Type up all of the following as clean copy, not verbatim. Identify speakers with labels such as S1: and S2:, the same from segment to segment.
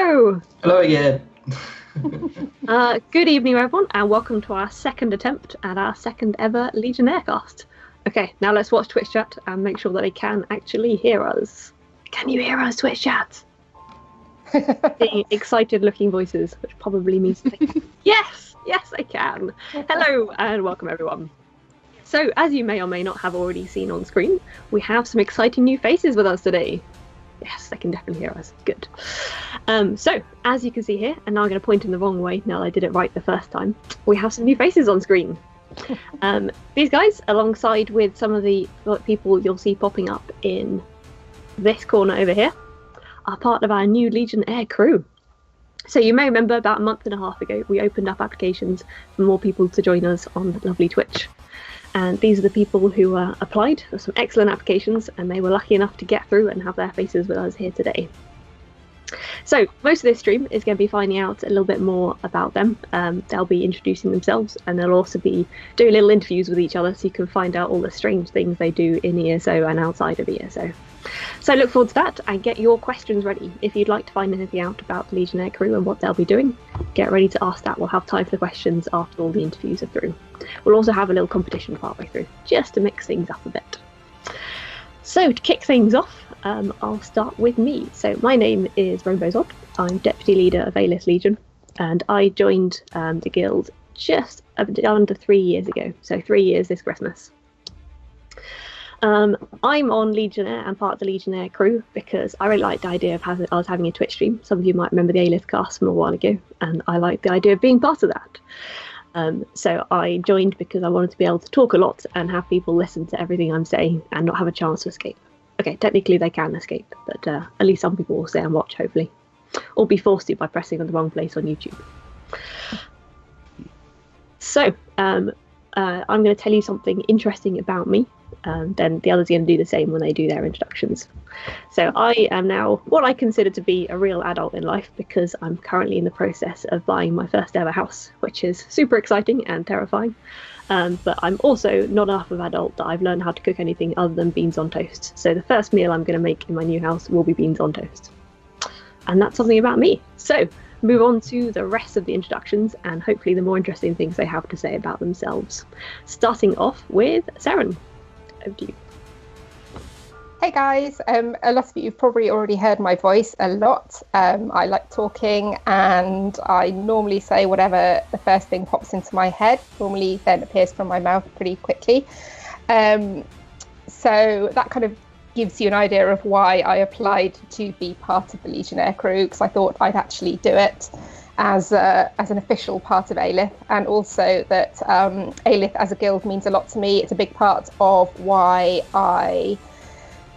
S1: Hello!
S2: Hello again.
S1: Good evening, everyone, and welcome to our second attempt at our second ever Legionnaire cast. Okay, now let's watch Twitch chat and make sure that they can actually hear us. Can you hear us, Twitch chat? Seeing excited-looking voices, which probably means they can. Yes, I can. Hello, and welcome, everyone. So, as you may or may not have already seen on screen, we have some exciting new faces with us today. Yes, they can definitely hear us. Good. So, as you can see here, and now I'm going to point in the wrong way now that I did it right the first time, we have some new faces on screen. These guys, alongside with some of the people you'll see popping up in this corner over here, are part of our new Legionnaire crew. So you may remember about a month and a half ago, we opened up applications for more people to join us on lovely Twitch. And these are the people who applied for some excellent applications, and they were lucky enough to get through and have their faces with us here today. So most of this stream is going to be finding out a little bit more about them. They'll be introducing themselves, and they'll also be doing little interviews with each other so you can find out all the strange things they do in ESO and outside of ESO. So look forward to that and get your questions ready. If you'd like to find anything out about the Legionnaire crew and what they'll be doing, get ready to ask that. We'll have time for the questions after all the interviews are through. We'll also have a little competition partway through, just to mix things up a bit. So to kick things off, I'll start with me. So my name is Rainbow Zod. I'm Deputy Leader of Alith Legion, and I joined the guild just under 3 years ago, so 3 years this Christmas. I'm on Legionnaire and part of the Legionnaire crew because I really liked the idea of us having a Twitch stream. Some of you might remember the Alith cast from a while ago, and I liked the idea of being part of that. So I joined because I wanted to be able to talk a lot and have people listen to everything I'm saying and not have a chance to escape. Okay, technically they can escape, but at least some people will stay and watch, hopefully. Or be forced to by pressing on the wrong place on YouTube. So, I'm going to tell you something interesting about me. Then the others are going to do the same when they do their introductions. So I am now what I consider to be a real adult in life because I'm currently in the process of buying my first ever house, which is super exciting and terrifying. But I'm also not enough of an adult that I've learned how to cook anything other than beans on toast. So the first meal I'm going to make in my new house will be beans on toast. And that's something about me. So move on to the rest of the introductions and hopefully the more interesting things they have to say about themselves. Starting off with Saren. Over to you.
S3: Hey guys, a lot of you have probably already heard my voice a lot. I like talking and I normally say whatever the first thing pops into my head, normally then appears from my mouth pretty quickly. So that kind of gives you an idea of why I applied to be part of the Legionnaire crew, because I thought I'd actually do it as an official part of Alith, and also that Alith as a guild means a lot to me. It's a big part of why I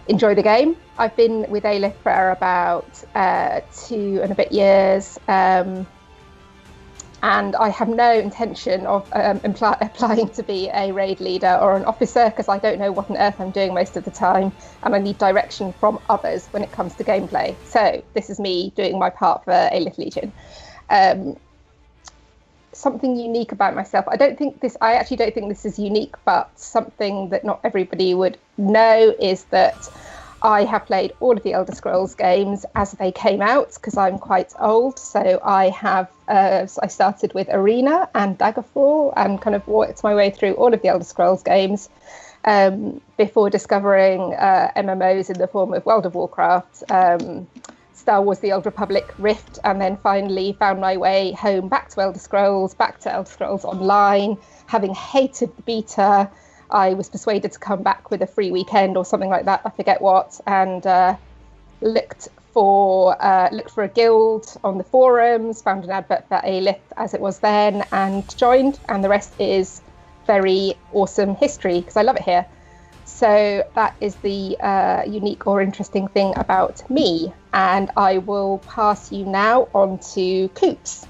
S3: enjoy the game. I've been with Alith for about 2 and a bit years, and I have no intention of applying to be a raid leader or an officer, because I don't know what on earth I'm doing most of the time, and I need direction from others when it comes to gameplay. So this is me doing my part for Alith Legion. Something unique about myself. I actually don't think this is unique, but something that not everybody would know is that I have played all of the Elder Scrolls games as they came out, because I'm quite old. So I started with Arena and Daggerfall and kind of worked my way through all of the Elder Scrolls games before discovering MMOs in the form of World of Warcraft, Star Wars The Old Republic, Rift, and then finally found my way home back to Elder Scrolls Online. Having hated the beta, I was persuaded to come back with a free weekend or something like that, I forget what, and looked for a guild on the forums, found an advert for Alith as it was then, and joined, and the rest is very awesome history, because I love it here. So that is the unique or interesting thing about me. And I will pass you now on to Coops.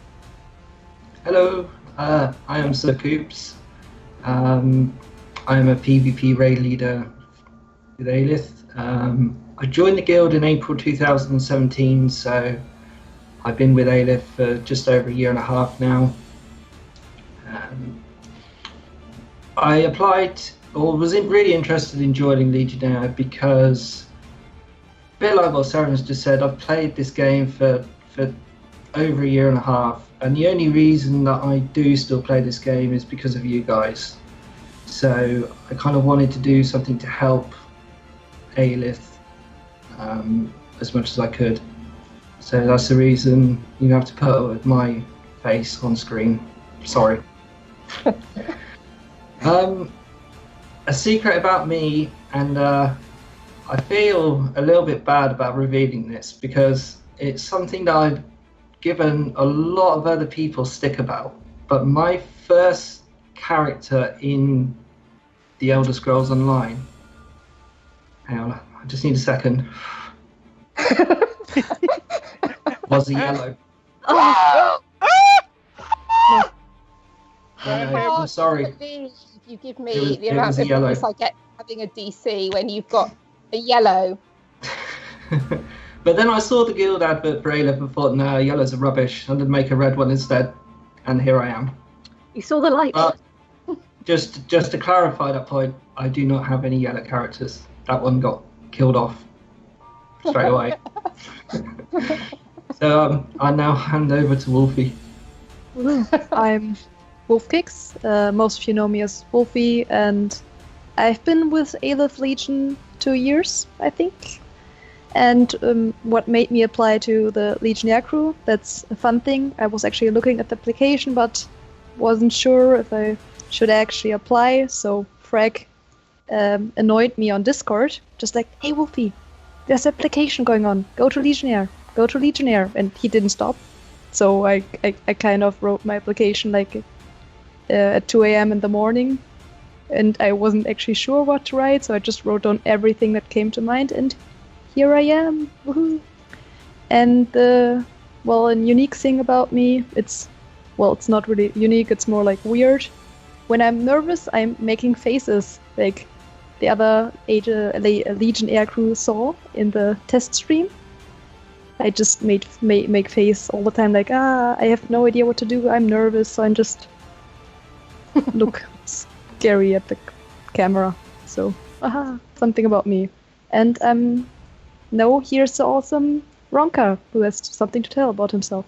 S2: Hello, I am Sir Coops. I am a PvP raid leader with Alith. I joined the guild in April 2017, so I've been with Alith for just over 1.5 years now. I applied, or was really interested in joining Legionnaire because, a bit like what Saren's just said, I've played this game for over a year and a half, and the only reason that I do still play this game is because of you guys. So I kind of wanted to do something to help Alith as much as I could. So that's the reason you have to put up with my face on screen. Sorry. A secret about me, and I feel a little bit bad about revealing this because it's something that I've given a lot of other people stick about. But my first character in The Elder Scrolls Online, hang on, I just need a second, was a yellow.
S3: Oh!
S2: I'm sorry.
S3: If you give me the
S2: it
S3: amount
S2: was
S3: of
S2: yellow.
S3: bonus I get having a DC when you've got a yellow.
S2: But then I saw the guild advert for Alith and thought, no, yellow's a rubbish. I'm going to make a red one instead. And here I am.
S1: You saw the light.
S2: But just to clarify that point, I do not have any yellow characters. That one got killed off straight away. So I now hand over to Wolfie.
S4: I'm Wolfkicks. Most of you know me as Wolfie, and I've been with Alith Legion 2 years, I think. And what made me apply to the Legionnaire crew, that's a fun thing. I was actually looking at the application, but wasn't sure if I should actually apply. So Frag annoyed me on Discord, just like, hey Wolfie, there's an application going on. Go to Legionnaire. And he didn't stop. So I kind of wrote my application like at 2 a.m. in the morning. And I wasn't actually sure what to write, so I just wrote down everything that came to mind, and here I am. Woohoo! And a unique thing about me, it's not really unique, it's more like weird. When I'm nervous, I'm making faces, like the other Legionnaire crew saw in the test stream. I just make face all the time, like, I have no idea what to do, I'm nervous, so I'm just look scary at the camera. So, something about me. And now here's the awesome Ronka, who has something to tell about himself.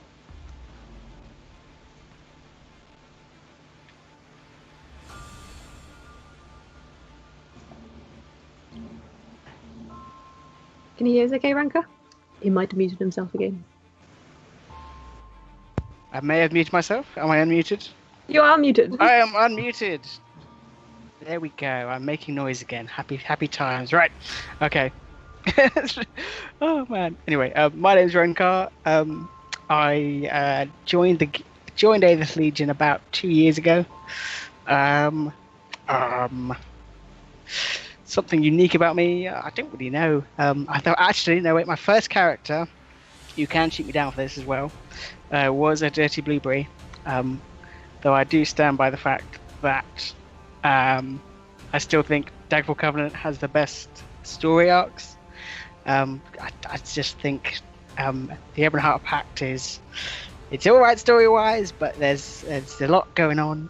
S1: Can you hear us okay, Ranka? He might have muted himself again.
S5: I may have muted myself. Am I unmuted?
S1: You are muted.
S5: I am unmuted. There we go. I'm making noise again. Happy times. Right. Okay. Oh man. Anyway, my name's Renkar. I joined Alith Legion about 2 years ago. Something unique about me, I don't really know. I thought actually, no wait, my first character, you can shoot me down for this as well, was a Dirty Blueberry. Though I do stand by the fact that I still think Daggerfall Covenant has the best story arcs. I just think the Ebon Heart Pact it's alright story-wise, but there's a lot going on.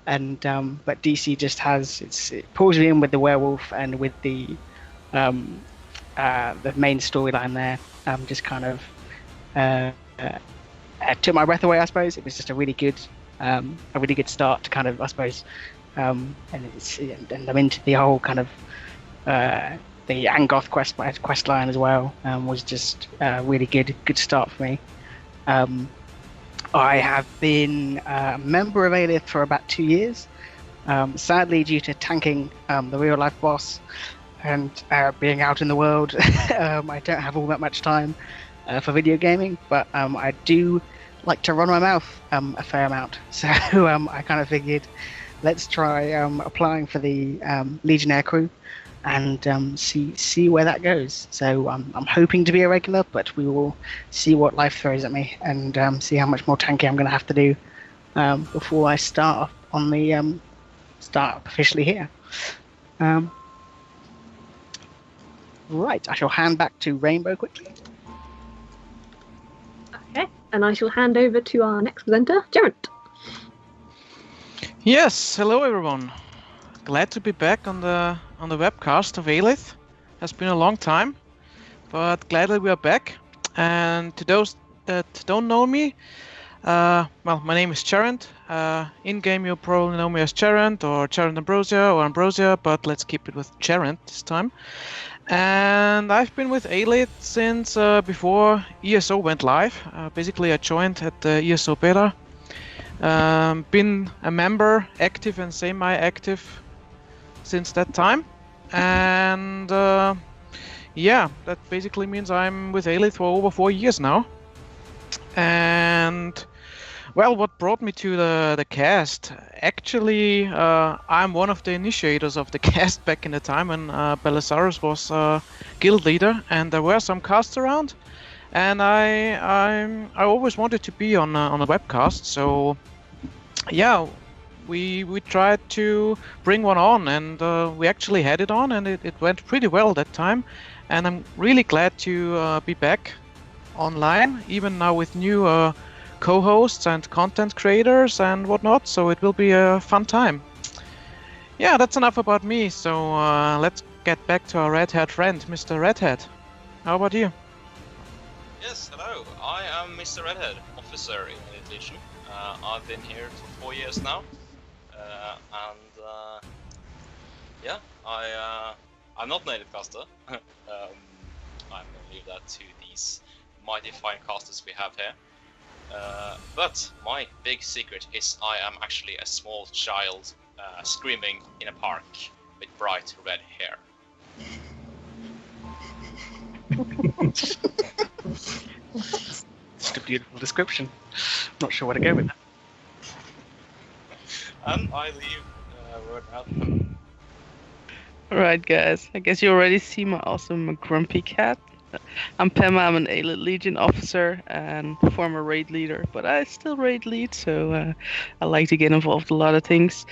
S5: And but DC just has it pulls me in with the werewolf and with the main storyline there. Just kind of took my breath away. I suppose it was just a really good start to kind of, I suppose, and I'm into the whole kind of the Angoth quest line as well. Was just a really good start for me. I have been a member of Alith for about 2 years. Sadly, due to tanking the real life boss and being out in the world, I don't have all that much time for video gaming, but I do like to run my mouth a fair amount. So I kind of figured, let's try applying for the Legionnaire crew and see where that goes. So I'm hoping to be a regular, but we will see what life throws at me and see how much more tanking I'm going to have to do before I start on the start officially here. Right, I shall hand back to Rainbow quickly.
S1: Okay, and I shall hand over to our next presenter, Gerent.
S6: Yes, hello everyone. Glad to be back on the webcast of Alith. Has been a long time, but glad that we are back. And to those that don't know me, well, my name is Charent. In-game, you'll probably know me as Charent or Charent Ambrosia or Ambrosia, but let's keep it with Charent this time. And I've been with Alith since before ESO went live. Basically, I joined at the ESO beta. Been a member, active and semi-active since that time. And yeah, that basically means I'm with Alith for over 4 years now. And well, what brought me to the cast? Actually, I'm one of the initiators of the cast back in the time when Belisarius was guild leader, and there were some casts around, and I always wanted to be on a webcast. So yeah, we tried to bring one on, and we actually had it on, and it went pretty well that time. And I'm really glad to be back online, even now with new co-hosts and content creators and whatnot, so it will be a fun time. Yeah, that's enough about me, so let's get back to our red-haired friend, Mr. Redhead. How about you?
S7: Yes, hello. I am Mr. Redhead, officer in Legion. I've been here for 4 years now, and yeah, I'm not native caster. I'm gonna leave that to these mighty fine casters we have here. But my big secret is I am actually a small child screaming in a park with bright red hair.
S5: Just a beautiful description. Not sure where to go with that.
S7: And I leave word out.
S8: Alright guys, I guess you already see my awesome grumpy cat. I'm Pema, I'm an Alith Legion officer and former raid leader, but I still raid lead, so I like to get involved in a lot of things.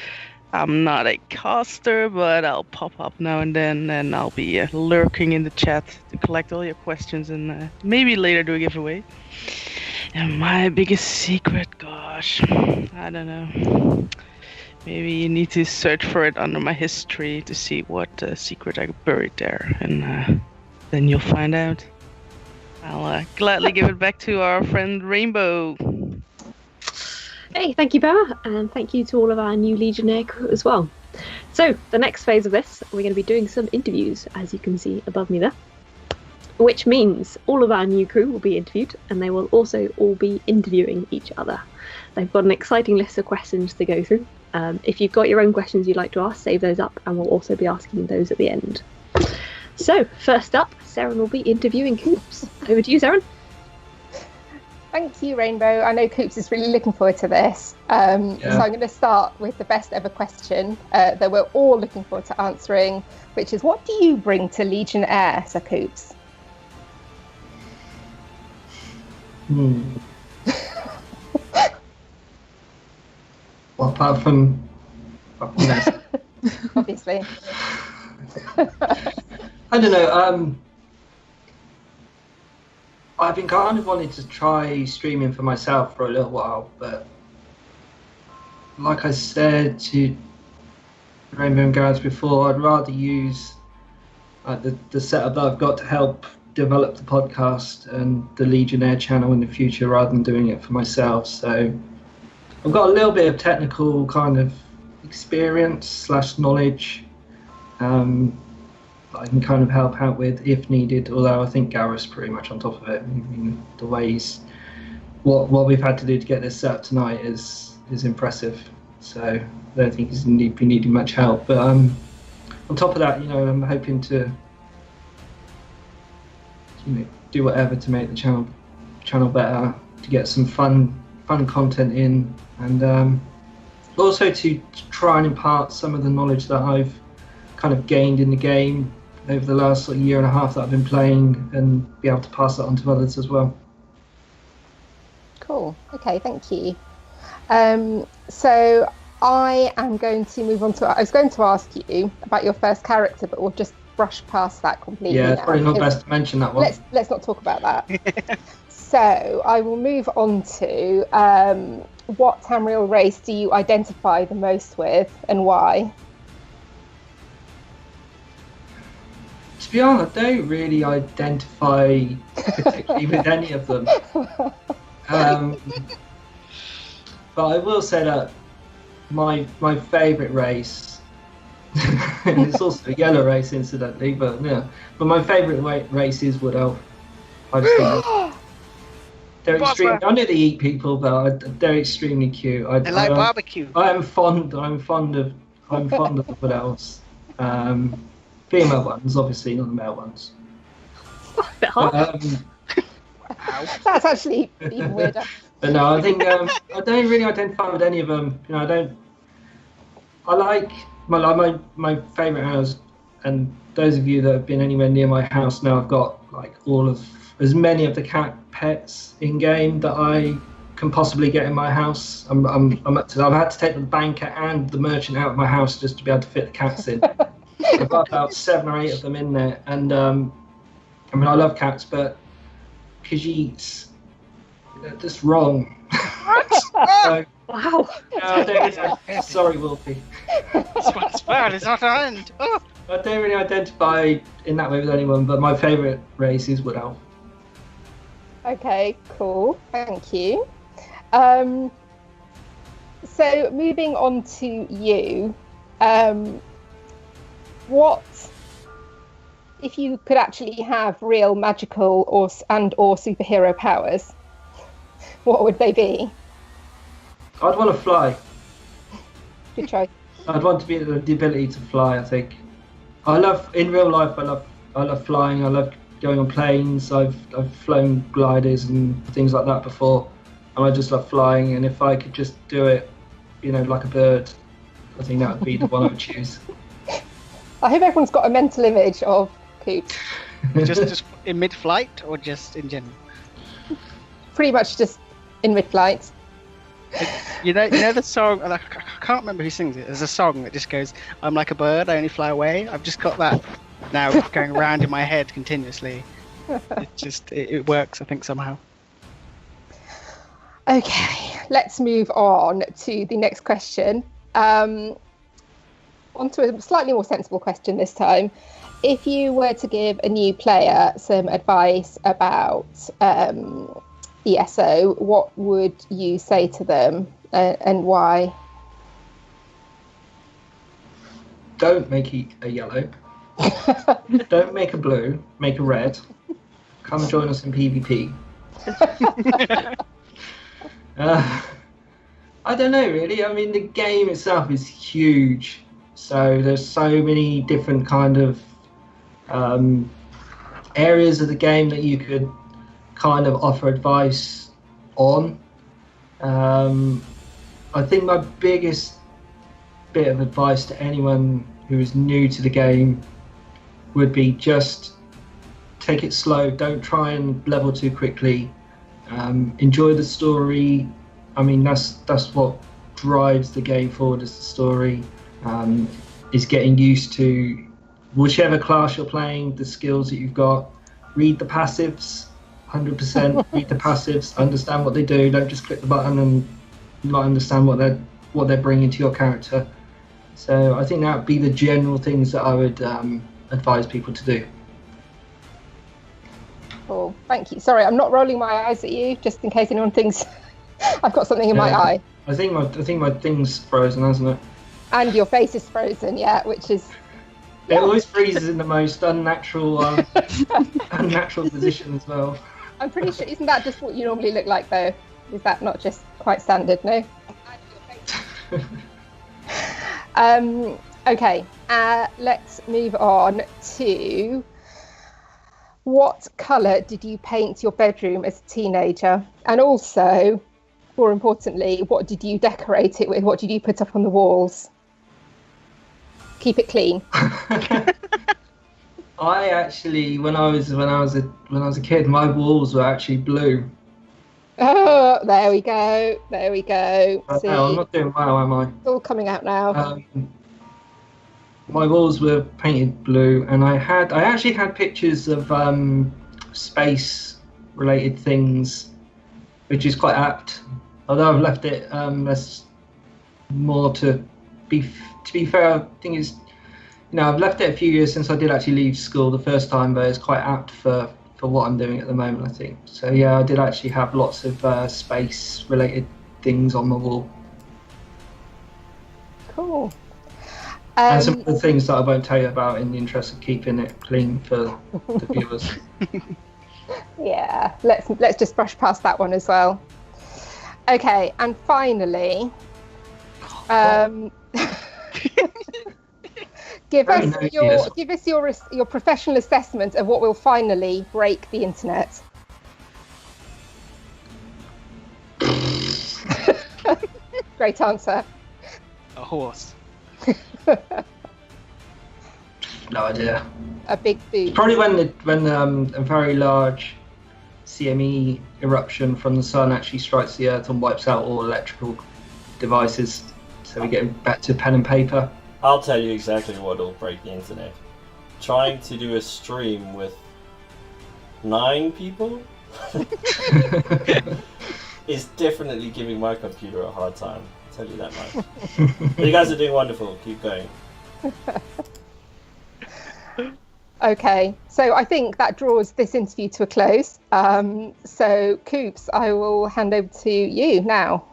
S8: I'm not a caster, but I'll pop up now and then, and I'll be lurking in the chat to collect all your questions and maybe later do a giveaway. And my biggest secret, gosh, I don't know. Maybe you need to search for it under my history to see what secret I buried there, and then you'll find out. I'll gladly give it back to our friend Rainbow.
S1: Hey, thank you, Bella, and thank you to all of our new Legionnaire crew as well. So, the next phase of this, we're going to be doing some interviews, as you can see above me there. Which means all of our new crew will be interviewed, and they will also all be interviewing each other. They've got an exciting list of questions to go through. If you've got your own questions you'd like to ask, save those up, and we'll also be asking those at the end. So, first up, Seren will be interviewing Coops. Over to you, Seren.
S3: Thank you, Rainbow. I know Coops is really looking forward to this. So I'm going to start with the best ever question that we're all looking forward to answering, which is, what do you bring to Legionnaire, Sir Coops?
S2: Well, apart from this.
S3: Obviously.
S2: I don't know. I've been kind of wanting to try streaming for myself for a little while, but like I said to Rainbow and Gareth before, I'd rather use the setup that I've got to help develop the podcast and the Legionnaire channel in the future, rather than doing it for myself. So I've got a little bit of technical kind of experience / knowledge that I can kind of help out with if needed, although I think Gareth's pretty much on top of it. I mean, the ways what we've had to do to get this set up tonight is impressive, so I don't think he's be needing much help. But on top of that, I'm hoping to do whatever to make the channel better, to get some fun content in, and also to try and impart some of the knowledge that I've kind of gained in the game over the last year and a half that I've been playing, and be able to pass that on to others as well.
S3: Cool. Okay, thank you. So I am going to move on to. I was going to ask you about your first character, but we'll just brush past that completely.
S2: Yeah, it's probably not best to mention that one.
S3: Let's not talk about that. So I will move on to what Tamriel race do you identify the most with, and why?
S2: To be honest, I don't really identify particularly with any of them. But I will say that my favourite race, and it's also a yellow race incidentally, but yeah. But my favourite race is Wood Elf. I just think they're extreme. I know they eat people, but they're extremely cute.
S5: They like barbecue.
S2: I'm fond of Wood Elves. Female ones, obviously, not the male ones.
S1: A bit hot.
S3: That's actually even weirder.
S2: But no, I think I don't really identify with any of them. You know, I like my favourite house, and those of you that have been anywhere near my house know I've got like as many of the cat pets in game that I can possibly get in my house. I've had to take the banker and the merchant out of my house just to be able to fit the cats in. I've got about 7 or 8 of them in there, and I mean I love cats, but Khajiits, they're just wrong. So,
S1: Wow.
S2: Sorry, Wolfie.
S5: This one's bad, it's not an end. Oh.
S2: I don't really identify in that way with anyone, but my favourite race is Wood Elf.
S3: Okay, cool. Thank you. So moving on to you, what if you could actually have real magical or superhero powers? What would they be?
S2: I'd want to fly.
S3: Good choice.
S2: I'd want to be the ability to fly. I think. In real life. I love flying. I love going on planes. I've flown gliders and things like that before, and I just love flying. And if I could just do it, you know, like a bird, I think that would be the one I would choose.
S3: I hope everyone's got a mental image of Coops.
S5: just in mid-flight or just in general?
S3: Pretty much just in mid-flight.
S5: You know the song, I can't remember who sings it. There's a song that just goes, I'm like a bird, I only fly away. I've just got that now going around in my head continuously. It works, I think, somehow.
S3: Okay, let's move on to the next question. Onto a slightly more sensible question this time. If you were to give a new player some advice about ESO, what would you say to them and why?
S2: Don't make it a yellow. Don't make a blue. Make a red. Come join us in PvP. I don't know really. I mean, the game itself is huge. So there's so many different kind of areas of the game that you could kind of offer advice on. I think my biggest bit of advice to anyone who is new to the game would be just take it slow. Don't try and level too quickly. Enjoy the story. I mean, that's what drives the game forward, is the story. Is getting used to whichever class you're playing, the skills that you've got. Read the passives, 100%. Read the passives, understand what they do. Don't just click the button and not understand what they're bringing to your character. So I think that would be the general things that I would advise people to do.
S3: Cool, thank you. Sorry, I'm not rolling my eyes at you, just in case anyone thinks I've got something in my eye.
S2: I think my thing's frozen, hasn't it?
S3: And your face is frozen, yeah, which is...
S2: It always freezes in the most unnatural position as well.
S3: I'm pretty sure, isn't that just what you normally look like though? Is that not just quite standard, no? Okay, let's move on to what colour did you paint your bedroom as a teenager? And also, more importantly, what did you decorate it with? What did you put up on the walls? Keep it clean.
S2: I actually, when I was a kid, my walls were actually blue.
S3: Oh, there we go. There we go. See,
S2: I'm not doing well, am I?
S3: It's all coming out now.
S2: My walls were painted blue, and I actually had pictures of space-related things, which is quite apt. Although I've left it less more to be fair. I think I've left it a few years since I did actually leave school the first time, but it's quite apt for what I'm doing at the moment, I think. So yeah, I did actually have lots of space-related things on the wall.
S3: Cool.
S2: And some other things that I won't tell you about in the interest of keeping it clean for the viewers.
S3: Yeah, let's just brush past that one as well. Okay, and finally, give us your professional assessment of what will finally break the internet. Great answer.
S5: A horse.
S2: No idea.
S3: A big boot.
S2: Probably when a very large CME eruption from the sun actually strikes the earth and wipes out all electrical devices. So we get back to pen and paper.
S9: I'll tell you exactly what will break the internet. Trying to do a stream with 9 people is definitely giving my computer a hard time. I'll tell you that much. But you guys are doing wonderful. Keep going.
S3: Okay, so I think that draws this interview to a close. So, Coops, I will hand over to you now.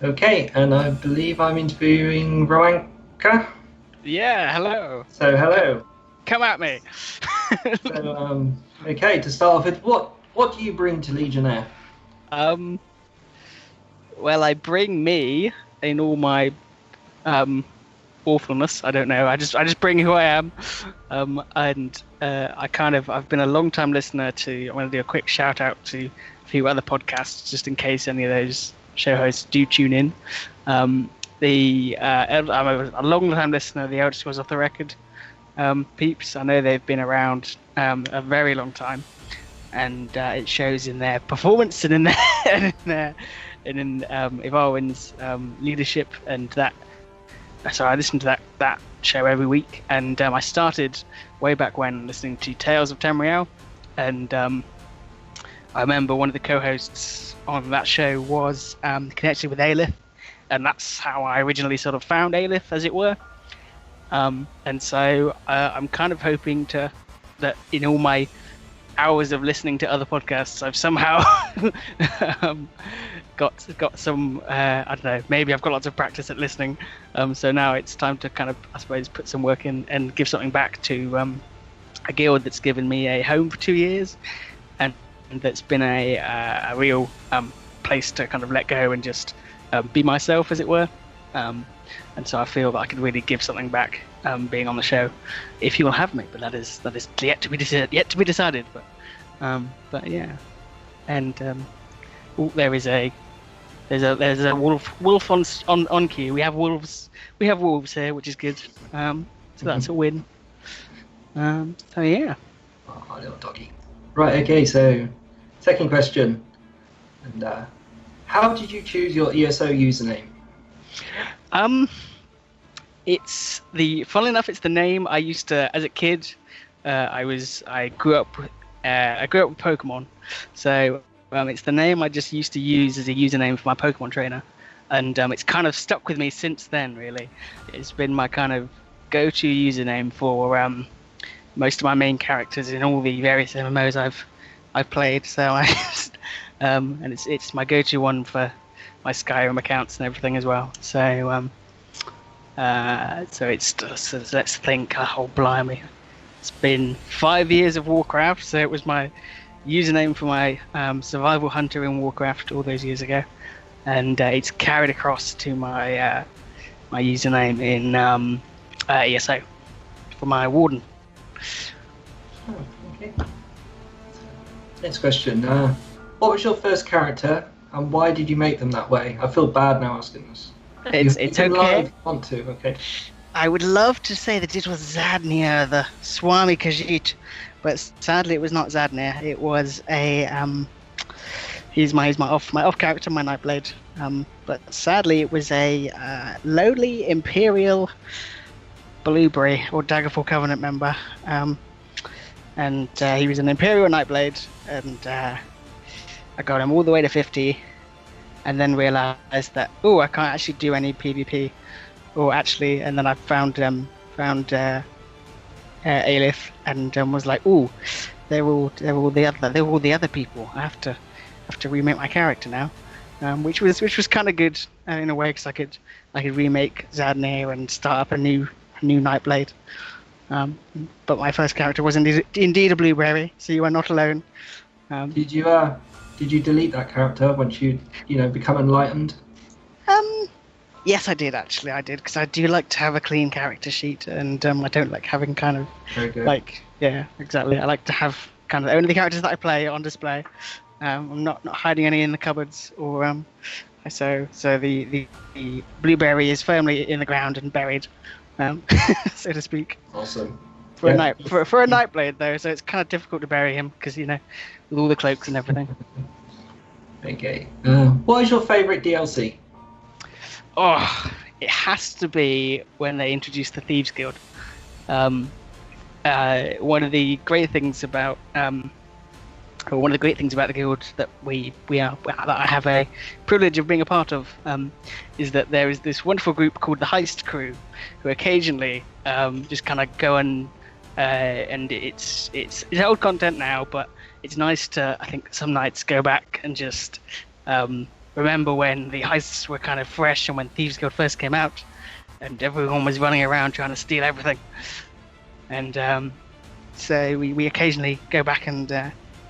S2: Okay, and I believe I'm interviewing Roanka.
S5: Yeah, hello.
S2: So, hello.
S5: Come at me.
S2: So, okay, to start off with, what do you bring to Legionnaire?
S5: Well, I bring me in all my awfulness. I don't know. I just bring who I am. And I've been a long time listener to. I want to do a quick shout out to a few other podcasts, just in case any of those show hosts do tune in. I'm a long time listener of the Elder Scrolls Off the Record peeps. I know they've been around a very long time, and it shows in their performance and in Ivarwin's leadership and that. So I listen to that show every week, and I started way back when listening to Tales of Tamriel, and I remember one of the co-hosts on that show was connected with Alith, and that's how I originally sort of found Alith, as it were. And so I'm kind of hoping that in all my hours of listening to other podcasts, I've somehow got some I don't know, maybe I've got lots of practice at listening, so now it's time to kind of, I suppose, put some work in and give something back to a guild that's given me a home for 2 years, and that's been a real place to kind of let go and just be myself, as it were, and so I feel that I could really give something back being on the show, if you will have me, but that is yet to be decided. But yeah, and there's a wolf on queue. We have wolves here, which is good. So that's a win. So yeah.
S2: Oh, little doggy. Right. Okay. So, second question. And how did you choose your ESO username? Funnily enough, it's the name I used to, as a kid. I grew up with Pokemon, so it's the name I just used to use as a username for my Pokemon trainer, and it's kind of stuck with me since then. Really, it's been my kind of go-to username for most of my main characters in all the various MMOs I've played. So and it's my go-to one for my Skyrim accounts and everything as well. So so let's think. Oh blimey, it's been 5 years of Warcraft. So it was my username for my survival hunter in Warcraft all those years ago, and it's carried across to my my username in ESO for my warden. Oh, okay. Next question. What was your first character, and why did you make them that way? I feel bad now asking this.
S5: It's okay.
S2: Want to? Okay.
S5: I would love to say that it was Zadnir, the Swami Khajiit, but sadly it was not Zadnir. It was a he's my off character, my Nightblade. But sadly it was a lowly Imperial Blueberry or Daggerfall Covenant member. And he was an Imperial Nightblade, and I got him all the way to 50, and then realised that I can't actually do any PvP, and then I found Alith and was like, "Ooh, they're all the other people. I have to remake my character now," which was kind of good in a way, because I could remake Zadnir and start up a new Nightblade. But my first character was indeed a blueberry, so you are not alone.
S2: Did you delete that character once you become enlightened?
S5: Yes, I did actually. I did, because I do like to have a clean character sheet, and I don't like having kind of exactly. I like to have kind of only the characters that I play on display. I'm not hiding any in the cupboards or so the blueberry is firmly in the ground and buried, so to speak.
S2: Awesome.
S5: For a Nightblade though, so it's kind of difficult to bury him because with all the cloaks and everything.
S2: Okay. What is your favourite DLC?
S5: Oh, it has to be when they introduced the Thieves Guild. One of the great things about the guild that that I have a privilege of being a part of is that there is this wonderful group called the Heist Crew, who occasionally just kind of go and it's old content now, but it's nice to, I think, some nights go back and just remember when the heists were kind of fresh and when Thieves Guild first came out and everyone was running around trying to steal everything. And so we occasionally go back and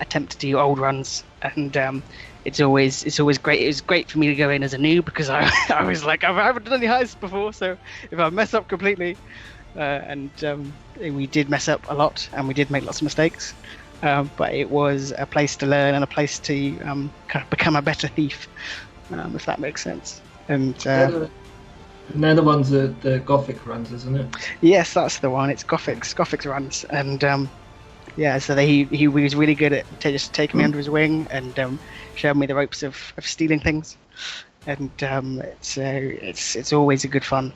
S5: attempt to do old runs, and it's always great. It was great for me to go in as a noob, because I was like, I haven't done any heists before, so if I mess up completely, and we did mess up a lot and we did make lots of mistakes, but it was a place to learn and a place to kind of become a better thief, if that makes sense. And
S2: they're the ones that the Gothic runs, isn't it?
S5: Yes, that's the one. It's Gothic's runs, and so he was really good at just taking me under his wing and showed me the ropes of stealing things, and it's always a good fun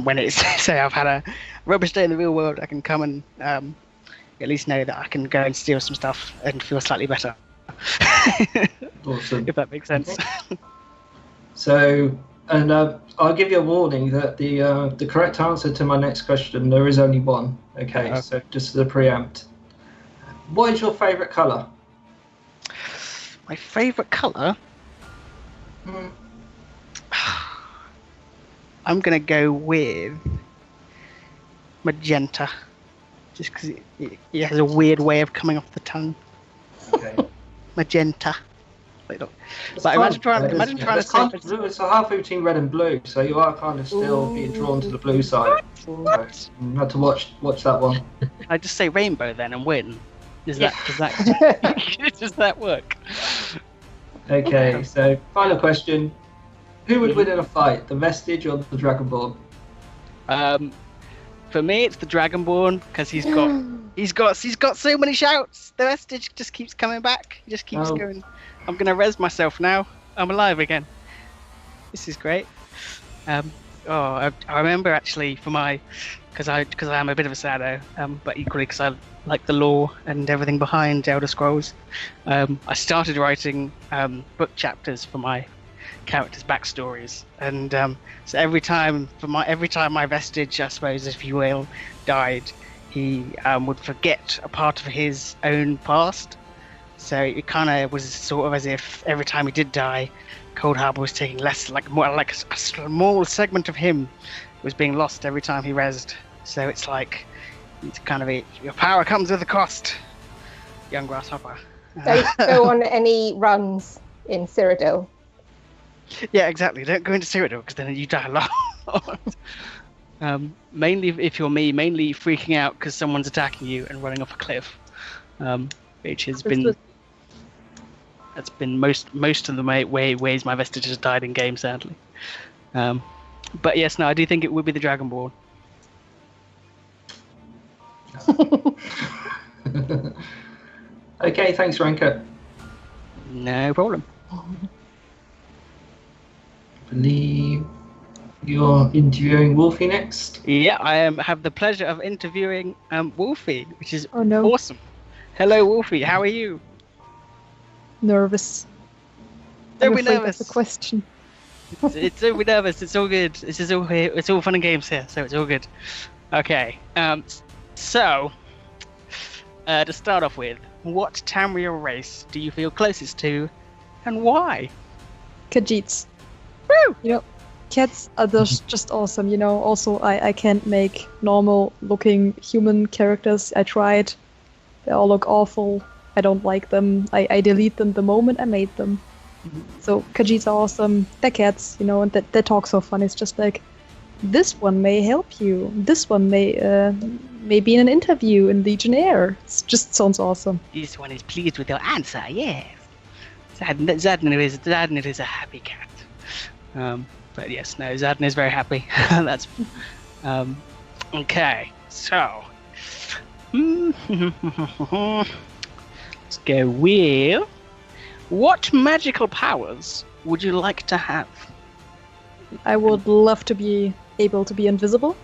S5: when it's say I've had a rubbish day in the real world. I can come and at least know that I can go and steal some stuff and feel slightly better.
S2: Awesome.
S5: If that makes sense.
S2: So, and I'll give you a warning that the correct answer to my next question, there is only one. Okay, so just as a preempt. What is your favourite colour?
S5: My favourite colour? I'm going to go with magenta, just because it has a weird way of coming off the tongue.
S2: Okay.
S5: Magenta. Imagine trying to say
S2: blue. It's a half between red and blue, so you are kind of still being drawn to the blue side.
S5: What?
S2: So you had to watch that one.
S5: I just say rainbow then and win. Does that work?
S2: Okay, so final question: who would win in a fight, the Vestige or the Dragonborn?
S5: For me, it's the Dragonborn, because he's got so many shouts. The Vestige just keeps coming back. He just keeps going. I'm gonna res myself now. I'm alive again. This is great. I remember actually because I am a bit of a sado, but equally because I like the lore and everything behind Elder Scrolls. I started writing book chapters for my characters' backstories, and so every time my Vestige, I suppose, if you will, died, he would forget a part of his own past. So it kind of was sort of as if every time he did die, Cold Harbor was taking more like a small segment of him was being lost every time he rezzed. So it's like, it's kind of your power comes with a cost, young grasshopper.
S3: Don't go on any runs in Cyrodiil.
S5: Yeah, exactly. Don't go into Cyrodiil, because then you die a lot. Mainly, if you're me, mainly freaking out because someone's attacking you and running off a cliff, which has been most of the ways my Vestige has died in game, sadly. But yes, no, I do think it would be the Dragonborn.
S2: Okay, thanks, Ranko.
S5: No problem.
S2: I believe you're interviewing Wolfie next.
S5: Yeah, I have the pleasure of interviewing Wolfie, which is
S4: no.
S5: awesome. Hello, Wolfie. How are you?
S4: Nervous.
S5: Don't be nervous.
S4: That's a question.
S5: Don't be nervous. It's all good. It's all fun and games here, so it's all good. Okay. So, to start off with, what Tamriel race do you feel closest to, and why?
S4: Khajiits.
S5: Woo!
S4: You know, cats are just awesome. You know, also I can't make normal looking human characters. I tried. They all look awful. I don't like them. I delete them the moment I made them. So Khajiits are awesome. They're cats, you know, and they talk so fun. It's just like, this one may help you. This one may be in an interview in Legionnaire. It just sounds awesome.
S5: This one is pleased with your answer, yes. Zadnir is a happy cat. But yes, no, Zadnir is very happy. That's okay. So let's go with, what magical powers would you like to have?
S4: I would love to be able to be invisible.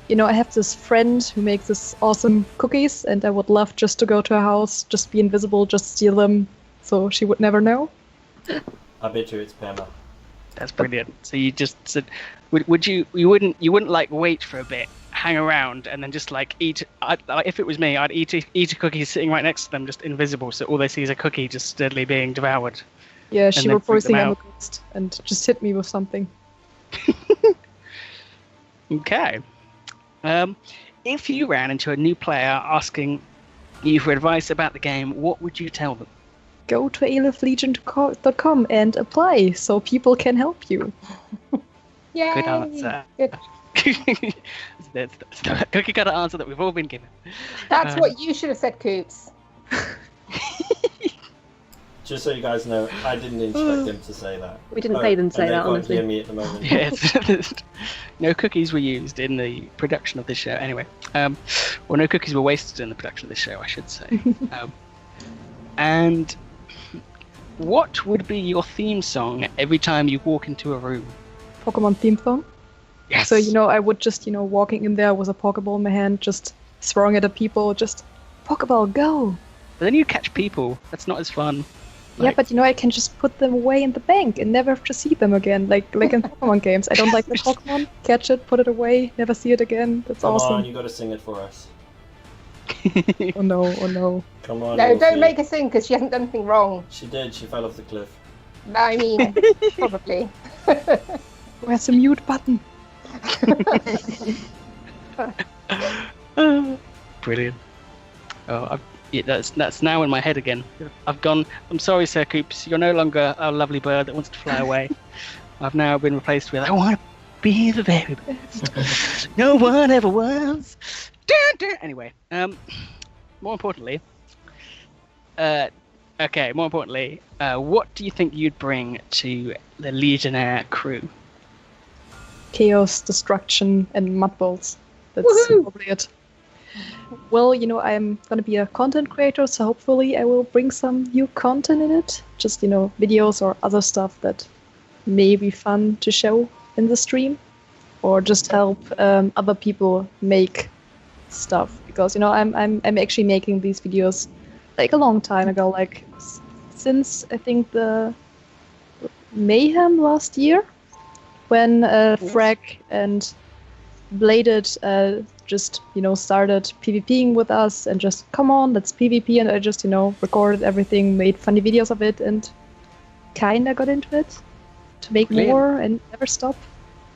S4: You know, I have this friend who makes this awesome cookies, and I would love just to go to her house, just be invisible, just steal them, so she would never know.
S9: I bet you it's Pema.
S5: That's brilliant. So you just said, would you wouldn't like wait for a bit, hang around, and then just like eat? If it was me, I'd eat a cookie sitting right next to them, just invisible, so all they see is a cookie just steadily being devoured.
S4: Yeah, she
S5: then
S4: would probably
S5: freak them
S4: think I'm a
S5: out.
S4: ghost and just hit me with something.
S5: Okay. If you ran into a new player asking you for advice about the game, what would you tell them?
S4: Go to alithlegion.com and apply so people can help you.
S3: Yay!
S5: Good answer.
S3: Good.
S5: That's the cookie cutter answer that we've all been given.
S3: That's what you should have said, Coops.
S9: Just so you guys know, I didn't instruct him to say that.
S1: We didn't pay them to say
S9: and they
S1: that,
S9: can't
S1: honestly.
S9: hear me at the moment.
S5: Yes. No cookies were used in the production of this show. Anyway, or no cookies were wasted in the production of this show, I should say. And what would be your theme song every time you walk into a room?
S4: Pokemon theme song.
S5: Yes.
S4: So, you know, I would just, you know, walking in there with a Pokeball in my hand, just throwing it at people, just, Pokeball, go!
S5: But then you catch people. That's not as fun.
S4: Yeah, but you know, I can just put them away in the bank and never have to see them again, like in Pokemon games. I don't like the Pokemon, catch it, put it away, never see it again. That's
S9: Come
S4: awesome.
S9: on, you gotta sing it for us.
S4: Oh no, oh no.
S9: Come on.
S3: No,
S9: Wolfie.
S3: don't make her sing because she hasn't done anything wrong.
S9: She did, she fell off the cliff.
S3: I mean, probably.
S4: Where's the mute button?
S5: Brilliant. Oh, yeah, that's now in my head again. I've gone. I'm sorry, Sir Coops. You're no longer a lovely bird that wants to fly away. I've now been replaced with, I want to be the very best. No one ever was. Dun, dun. Anyway, more importantly, what do you think you'd bring to the Legionnaire crew?
S4: Chaos, destruction, and mud balls. That's
S3: Woohoo!
S4: probably it. Well, you know, I'm gonna be a content creator, so hopefully I will bring some new content in it. Just, you know, videos or other stuff that may be fun to show in the stream, or just help other people make stuff. Because, you know, I'm actually making these videos like a long time ago, like since I think the Mayhem last year, when Frag and Bladed just, you know, started PvPing with us and just, come on, let's PvP, and I just, you know, recorded everything, made funny videos of it, and kinda got into it to make
S5: Brilliant.
S4: more and never stop.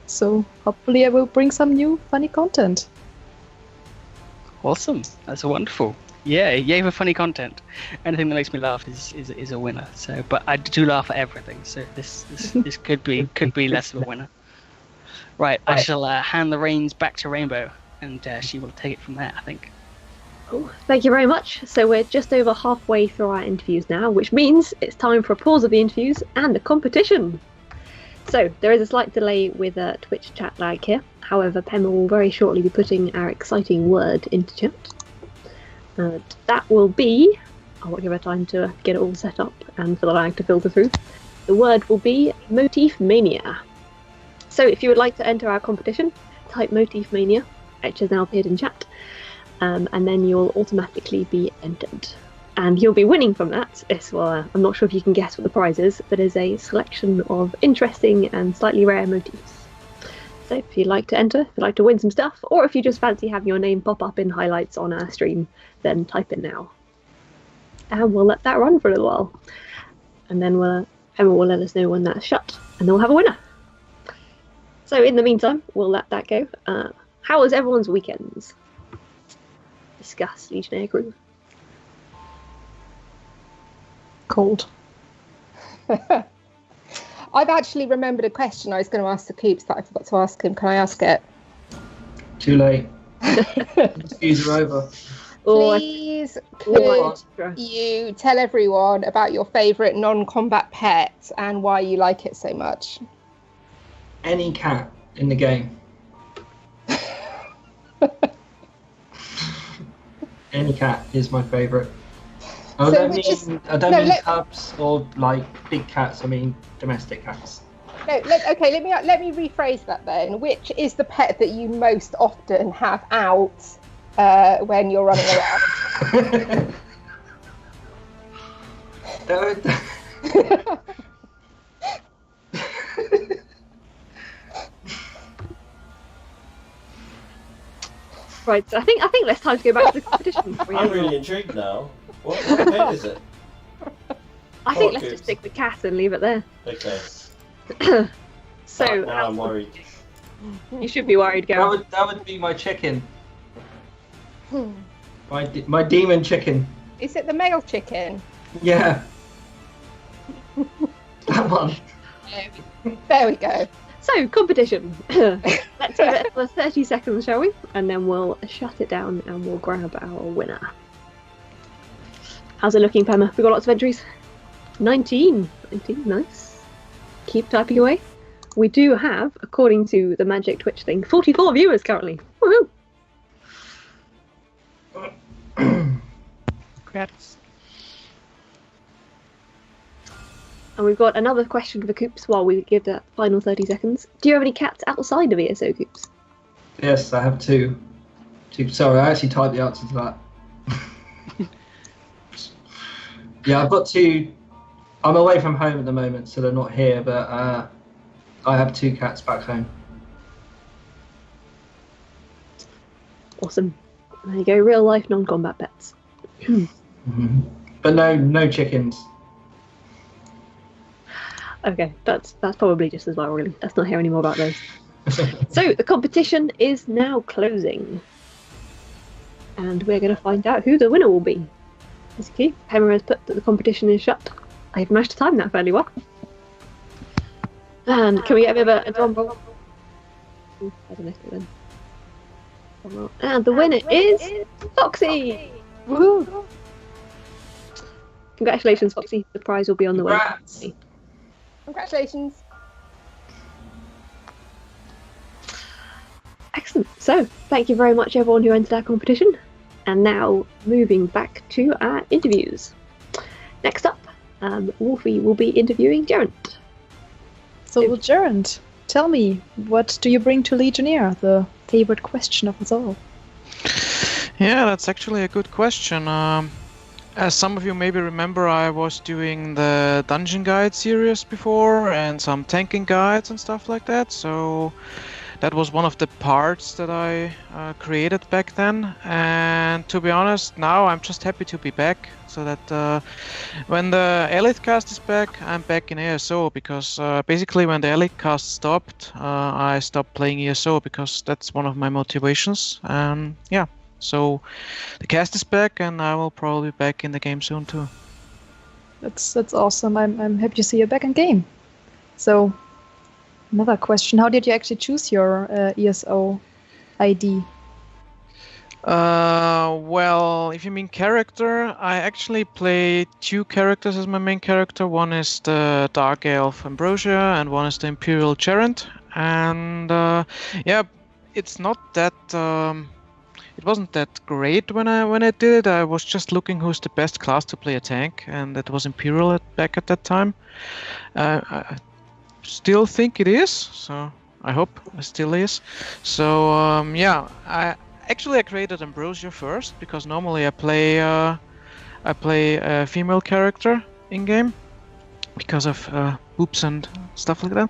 S4: So hopefully I will bring some new funny content.
S5: Awesome. That's wonderful. Yeah, yay for funny content. Anything that makes me laugh is a winner. So, but I do laugh at everything. So this could be less of a winner. Right, I shall hand the reins back to Rainbow, and she will take it from there, I think.
S1: Cool. Thank you very much. So we're just over halfway through our interviews now, which means it's time for a pause of the interviews and a competition. So there is a slight delay with Twitch chat lag here. However, Pema will very shortly be putting our exciting word into chat. That will be, I won't give her time to get it all set up and for the lag to filter through. The word will be Motif Mania. So if you would like to enter our competition, type Motif Mania, which has now appeared in chat, and then you'll automatically be entered. And you'll be winning from that. Well, I'm not sure if you can guess what the prize is, but it's a selection of interesting and slightly rare motifs. So if you'd like to enter, if you'd like to win some stuff, or if you just fancy having your name pop up in highlights on our stream, then type it now. And we'll let that run for a little while. And then Emma will let us know when that's shut, and then we'll have a winner. So in the meantime, we'll let that go. How was everyone's weekends? Discuss Legionnaire crew.
S4: Cold.
S3: I've actually remembered a question I was going to ask the Coops that I forgot to ask him. Can I ask it?
S2: Too late. Interviews are over.
S3: Please, could you tell everyone about your favourite non-combat pet and why you like it so much?
S2: Any cat in the game. Any cat is my favourite. I don't mean cubs or like big cats. I mean domestic cats.
S3: No, let me rephrase that then. Which is the pet that you most often have out when you're running around?
S1: Right, so I think let's time to go back to the competition.
S9: I'm really intrigued now. What pet is it?
S1: I think let's just stick with cat and leave it there.
S9: Okay.
S1: So
S9: now I'm worried.
S1: You should be worried, Gareth.
S2: That would be my chicken. My demon chicken.
S3: Is it the male chicken?
S2: Yeah. That one.
S3: There we go.
S1: So, competition. Let's give it for 30 seconds, shall we? And then we'll shut it down and we'll grab our winner. How's it looking, Pema? We got lots of entries? 19. 19, nice. Keep typing away. We do have, according to the Magic Twitch thing, 44 viewers currently. Woohoo!
S5: Congrats.
S1: And we've got another question for Coops while we give that final 30 seconds. Do you have any cats outside of ESO, Coops?
S2: Yes, I have two. Sorry, I actually typed the answer to that. Yeah, I've got two. I'm away from home at the moment, so they're not here, but I have two cats back home.
S1: Awesome. There you go, real life non-combat pets.
S2: But no chickens.
S1: Okay, that's probably just as well, really. Let's not hear any more about those. So, the competition is now closing. And we're going to find out who the winner will be. As you see, Pema has put that the competition is shut. I've managed to time that fairly well. And can we get a bit of a drum roll? Ooh, I don't know then. And the winner is Foxy! Woohoo! Congratulations, Foxy. The prize will be on the way.
S3: Congratulations.
S1: Excellent. So, thank you very much everyone who entered our competition. And now, moving back to our interviews. Next up, Wolfie will be interviewing Gerent.
S4: So, Gerent, tell me, what do you bring to Legionnaire? The favorite question of us all.
S6: Yeah, that's actually a good question. As some of you maybe remember, I was doing the Dungeon Guide series before and some tanking guides and stuff like that. So that was one of the parts that I created back then. And to be honest, now I'm just happy to be back. So that when the Alith cast is back, I'm back in ESO. Because basically when the Alith cast stopped, I stopped playing ESO because that's one of my motivations. And yeah. So the cast is back, and I will probably be back in the game soon too.
S4: That's awesome. I'm happy to see you back in game. So another question: how did you actually choose your ESO ID?
S6: Well, if you mean character, I actually play two characters as my main character. One is the Dark Elf Ambrosia, and one is the Imperial Gerent. And yeah, it's not that. It wasn't that great when I did it. I was just looking who's the best class to play a tank, and that was Imperial back at that time. I still think it is, so I hope it still is. So yeah, I created Ambrosia first because normally I play a female character in game, because of boobs and stuff like that.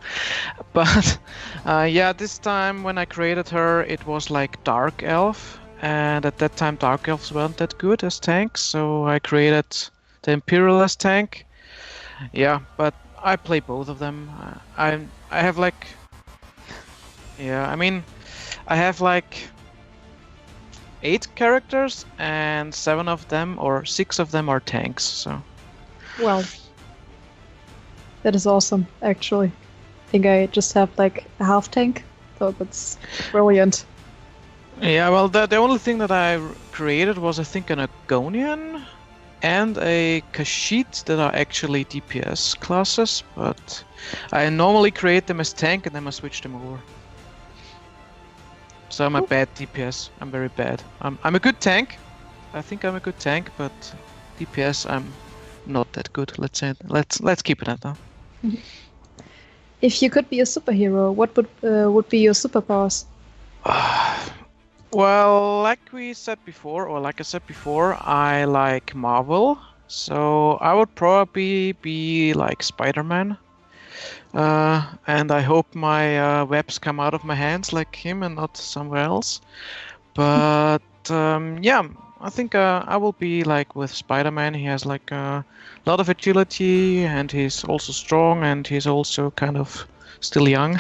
S6: But yeah, this time when I created her, it was like Dark Elf, and at that time Dark Elves weren't that good as tanks, so I created the Imperialist tank. Yeah, but I play both of them. I have like, yeah, I mean, I have like 8 characters, and 7 of them or 6 of them are tanks. So.
S4: Well, that is awesome. Actually, I think I just have like a half tank, so that's brilliant.
S6: Yeah, well, the only thing that I created was, I think, an Agonian and a Kashyyyk that are actually DPS classes, but I normally create them as tank and then I switch them over. So I'm a bad DPS. I'm very bad. I'm a good tank. I think I'm a good tank, but DPS I'm not that good. Let's say. Let's keep it at that.
S4: If you could be a superhero, what would be your superpowers?
S6: Well, like I said before, I like Marvel, so I would probably be like Spider-Man. And I hope my webs come out of my hands like him and not somewhere else. But yeah, I think I will be like with Spider-Man. He has like a lot of agility, and he's also strong, and he's also kind of still young.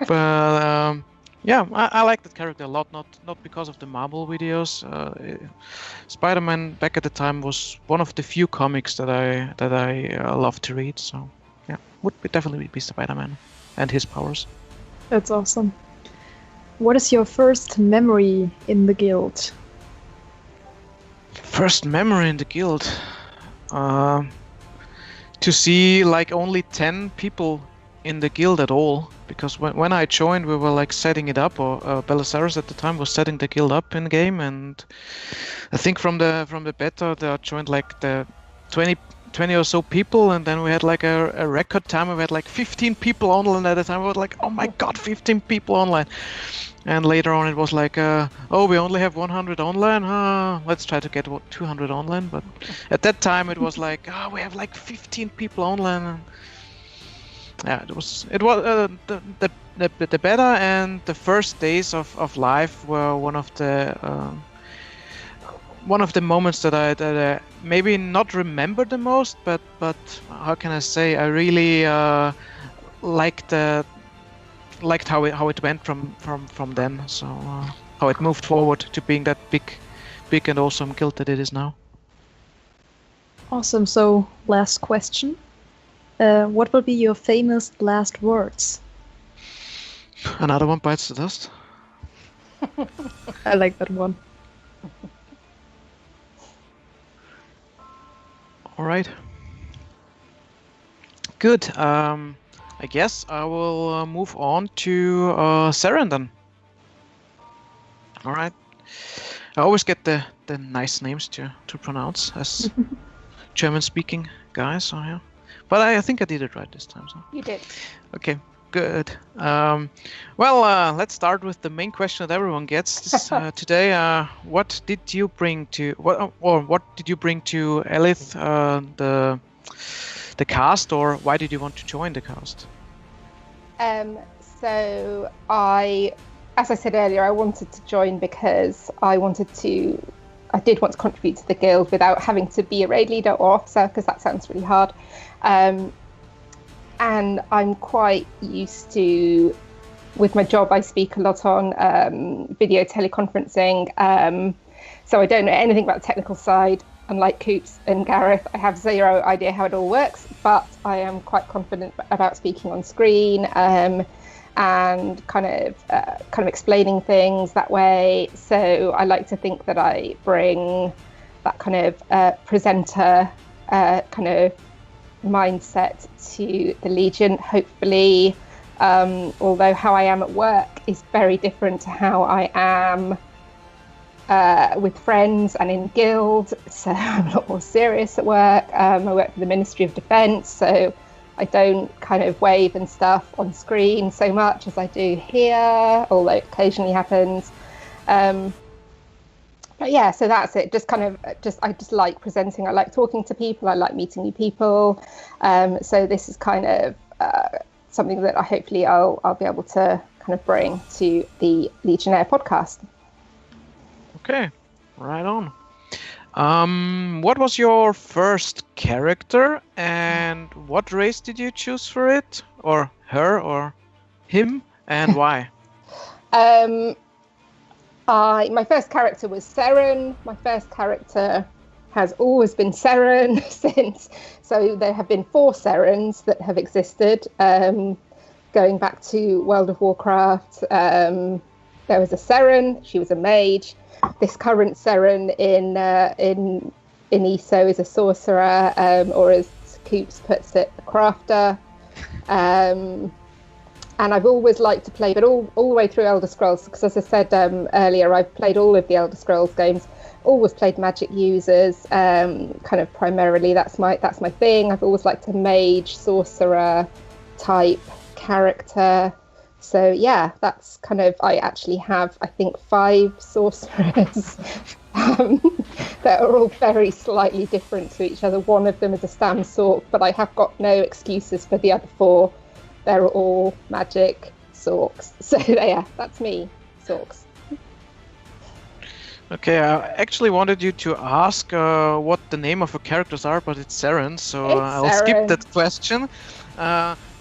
S6: But yeah, I like that character a lot. Not because of the Marvel videos. Spider-Man back at the time was one of the few comics that I love to read. So yeah, definitely be Spider-Man and his powers.
S4: That's awesome. What is your first memory in the guild?
S6: First memory in the guild? To see like only 10 people in the guild at all. Because when I joined, we were like setting it up, or Belisarius at the time was setting the guild up in game, and I think from the beta there joined like the 20 or so people, and then we had like a record time. We had like 15 people online at the time. We were like, oh my god, 15 people online. And later on it was like, oh, we only have 100 online. Let's try to get 200 online. But at that time it was like, oh, we have like 15 people online. And yeah, it was the beta and the first days of life were one of the moments that I maybe not remember the most, but how can I say, I really liked how it went from then. So how it moved forward to being that big and awesome guild that it is now.
S4: Awesome. So last question. What will be your famous last words?
S6: Another one bites the dust.
S4: I like that one.
S6: All right. Good. I guess I will move on to Saren then. All right. I always get the nice names to pronounce as German-speaking guys. So yeah. But I think I did it right this time. So.
S3: You did.
S6: Okay, good. Well, let's start with the main question that everyone gets today. What did you bring to Alith, the cast, or why did you want to join the cast?
S3: So as I said earlier, I wanted to join because I did want to contribute to the guild without having to be a raid leader or officer, because that sounds really hard. And I'm quite used to, with my job, I speak a lot on video teleconferencing. So I don't know anything about the technical side. Unlike Coops and Gareth, I have zero idea how it all works, but I am quite confident about speaking on screen and kind of explaining things that way. So I like to think that I bring that kind of presenter kind of mindset to the Legion, hopefully, although how I am at work is very different to how I am with friends and in guild. So I'm a lot more serious at work. I work for the Ministry of Defence, so I don't kind of wave and stuff on screen so much as I do here, although it occasionally happens. But yeah, so that's it. I just like presenting. I like talking to people. I like meeting new people. So this is kind of something that hopefully I'll be able to kind of bring to the Legionnaire podcast.
S6: Okay, right on. What was your first character, and what race did you choose for it, or her, or him, and why?
S3: My first character was Seren. My first character has always been Seren since. So there have been 4 Serens that have existed, going back to World of Warcraft. There was a Seren. She was a mage. This current Seren in ESO is a sorcerer, or as Coops puts it, a crafter. And I've always liked to play, but all the way through Elder Scrolls, because as I said earlier, I've played all of the Elder Scrolls games. Always played magic users, kind of primarily. That's my thing. I've always liked a mage, sorcerer type character. So yeah, that's kind of. I actually have, I think, 5 sorcerers that are all very slightly different to each other. One of them is a Stam Sork, but I have got no excuses for the other 4. They're all magic Sorks. So yeah, that's me, Sorks.
S6: Okay, I actually wanted you to ask what the name of the characters are, but it's Seren, so I'll skip that question.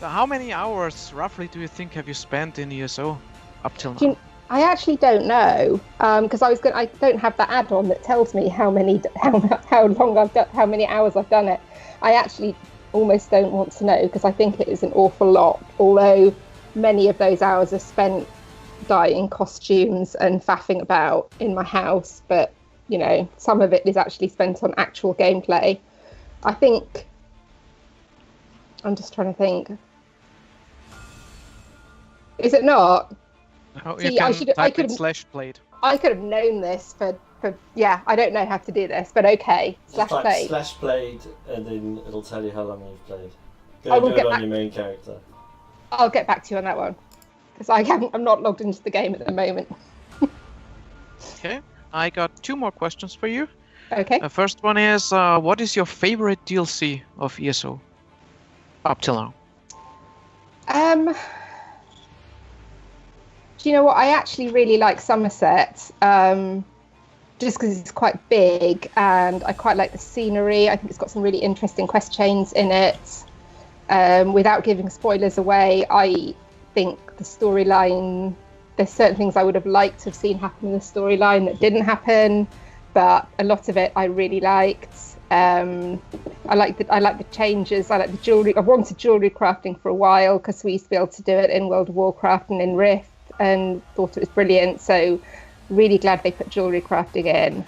S6: How many hours roughly do you think have you spent in ESO up till now?
S3: I actually don't know, because I don't have the add-on that tells me how many hours I've done it. I actually almost don't want to know, because I think it is an awful lot, although many of those hours are spent dyeing costumes and faffing about in my house, but some of it is actually spent on actual gameplay. I think I'm just trying to think. Is it not?
S6: Oh, you can type it /played.
S3: I could have known this for I don't know how to do this, but okay.
S9: /played. /played, and then it'll tell you how long you've played. Go do it on your main character.
S3: I'll get back to you on that one, because I'm not logged into the game at the moment.
S6: Okay, I got 2 more questions for you.
S3: Okay.
S6: The first one is, what is your favorite DLC of ESO up till now?
S3: Do you know what? I actually really like Somerset, just because it's quite big, and I quite like the scenery. I think it's got some really interesting quest chains in it. Without giving spoilers away, I think the storyline, there's certain things I would have liked to have seen happen in the storyline that didn't happen, but a lot of it I really liked. I like the changes. I like the jewelry. I wanted jewelry crafting for a while, because we used to be able to do it in World of Warcraft and in Rift, and thought it was brilliant. So really glad they put jewelry crafting in.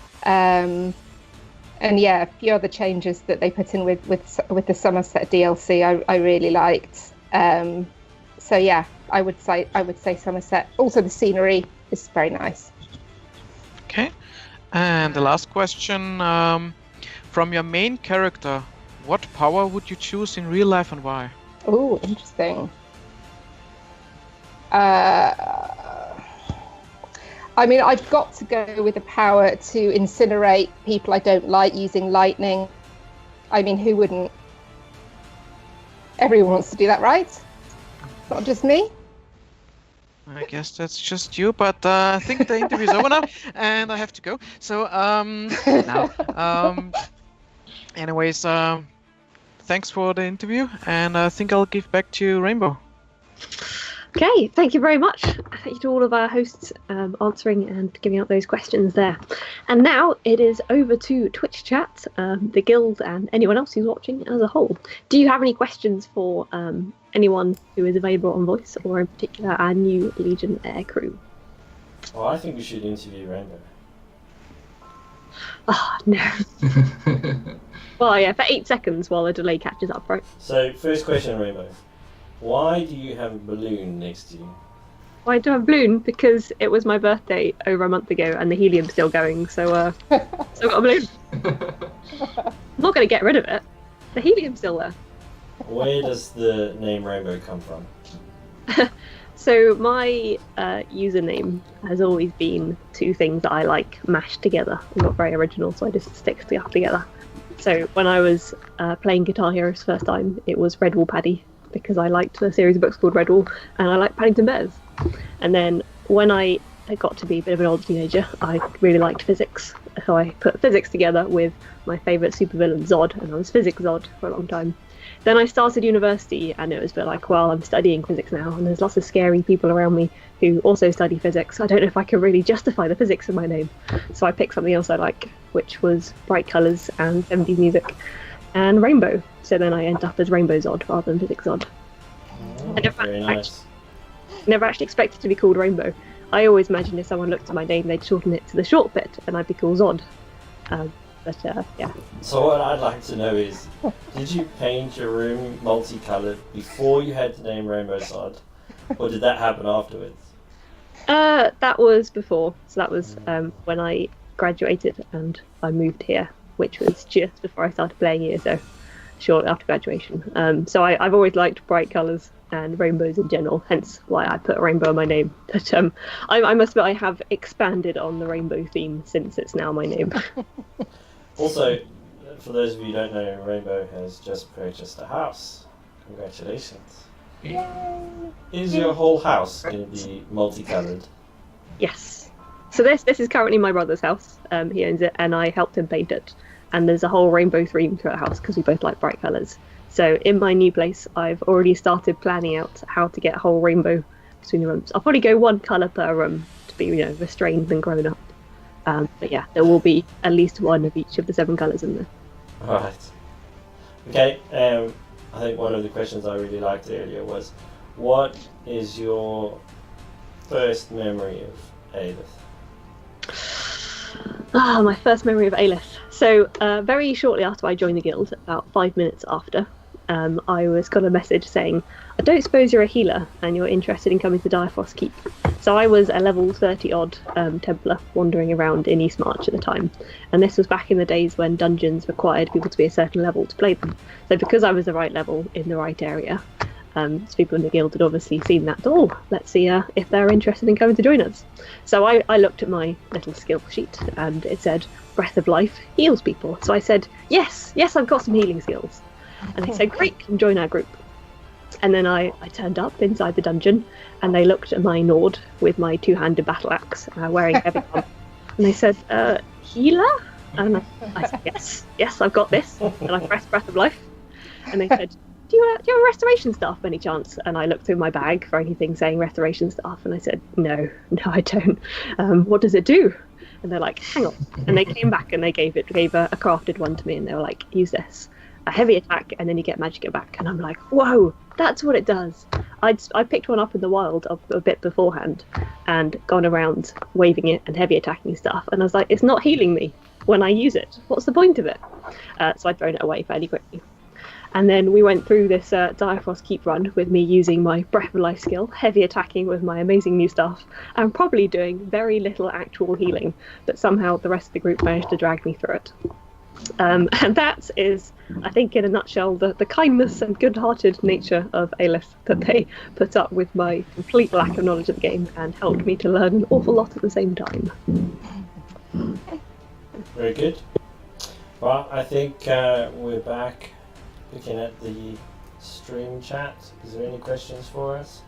S3: And yeah, a few other changes that they put in with the Somerset DLC I really liked. So yeah, I would say Somerset. Also the scenery is very nice.
S6: Okay. And the last question, from your main character, what power would you choose in real life and why?
S3: Oh, interesting. I mean, I've got to go with the power to incinerate people I don't like using lightning. I mean, who wouldn't? Everyone wants to do that, right? Not just me.
S6: I guess that's just you, but I think the interview's over now, and I have to go. So, anyways, thanks for the interview, and I think I'll give back to you, Rainbow.
S1: Okay, thank you very much. Thank you to all of our hosts answering and giving out those questions there. And now it is over to Twitch chat, the guild, and anyone else who's watching as a whole. Do you have any questions for anyone who is available on voice, or in particular our new Legion Air crew?
S9: Well, I think we should interview Rainbow.
S1: Oh, no. Well, yeah, for 8 seconds while the delay catches up, right?
S9: So, first question, Rainbow. Why do you have a balloon next to you?
S1: Why do I have a balloon? Because it was my birthday over a month ago and the helium's still going, so I've got a balloon. I'm not going to get rid of it. The helium's still there.
S9: Where does the name Rainbow come from?
S1: So my username has always been two things that I like mashed together. I'm not very original, so I just stick stuff together. So when I was playing Guitar Hero's first time, it was Redwall Paddy, because I liked a series of books called Redwall, and I liked Paddington Bears. And then when I got to be a bit of an older teenager, I really liked physics. So I put physics together with my favourite supervillain Zod, and I was Physics Zod for a long time. Then I started university, and it was a bit like, well, I'm studying physics now, and there's lots of scary people around me who also study physics. I don't know if I can really justify the physics in my name. So I picked something else I like, which was bright colours and 70s music and rainbow. So then I end up as Rainbow Zod rather than Physics Zod.
S9: Very nice.
S1: Never actually expected to be called Rainbow. I always imagined if someone looked at my name, they'd shorten it to the short bit, and I'd be called Zod. Yeah.
S9: So what I'd like to know is, did you paint your room multicoloured before you had the name Rainbow Zod, or did that happen afterwards?
S1: That was before. So that was when I graduated and I moved here, which was just before I started playing here, so shortly after graduation. So I've always liked bright colours and rainbows in general, hence why I put a rainbow in my name. But I must admit I have expanded on the rainbow theme since it's now my name.
S9: Also, for those of you who don't know, Rainbow has just purchased a house. Congratulations.
S3: Yay.
S9: Is your whole house going to be multicoloured?
S1: Yes. So this is currently my brother's house. He owns it, and I helped him paint it. And there's a whole rainbow theme to our house because we both like bright colours. So in my new place, I've already started planning out how to get a whole rainbow between the rooms. I'll probably go one colour per room to be, restrained and grown up. But yeah, there will be at least one of each of the 7 colours in there.
S9: Right. Okay, I think one of the questions I really liked earlier was, what is your first memory of Alith?
S1: My first memory of Alith. So very shortly after I joined the guild, about 5 minutes after, I got a message saying, I don't suppose you're a healer and you're interested in coming to Direfrost Keep. So I was a level 30 odd Templar wandering around in Eastmarch at the time, and this was back in the days when dungeons required people to be a certain level to play them. So because I was the right level in the right area, people in the guild had obviously seen that. Let's see if they're interested in coming to join us. So I looked at my little skill sheet and it said Breath of Life heals people. So I said, yes, I've got some healing skills. And they said, great, come join our group. And then I turned up inside the dungeon, and they looked at my Nord with my 2-handed battle axe, wearing heavy armor. And they said, healer? And I said, yes, I've got this. And I pressed Breath of Life. And they said, do you have restoration staff by any chance? And I looked through my bag for anything saying restoration staff, and I said, no, I don't. What does it do? And they're like, hang on. And they came back and they gave a crafted one to me, and they were like, use this. A heavy attack, and then you get magic it back. And I'm like, whoa, that's what it does. I picked one up in the wild a bit beforehand and gone around waving it and heavy attacking stuff, and I was like, it's not healing me when I use it. What's the point of it? So I'd thrown it away fairly quickly. And then we went through this Direfrost Keep run with me using my Breath of Life skill, heavy attacking with my amazing new stuff, and probably doing very little actual healing, but somehow the rest of the group managed to drag me through it. And that is, I think, in a nutshell, the kindness and good-hearted nature of Alith, that they put up with my complete lack of knowledge of the game and helped me to learn an awful lot at the same time.
S9: Very good. Well, I think we're back looking at the stream chat. Is there any questions for us?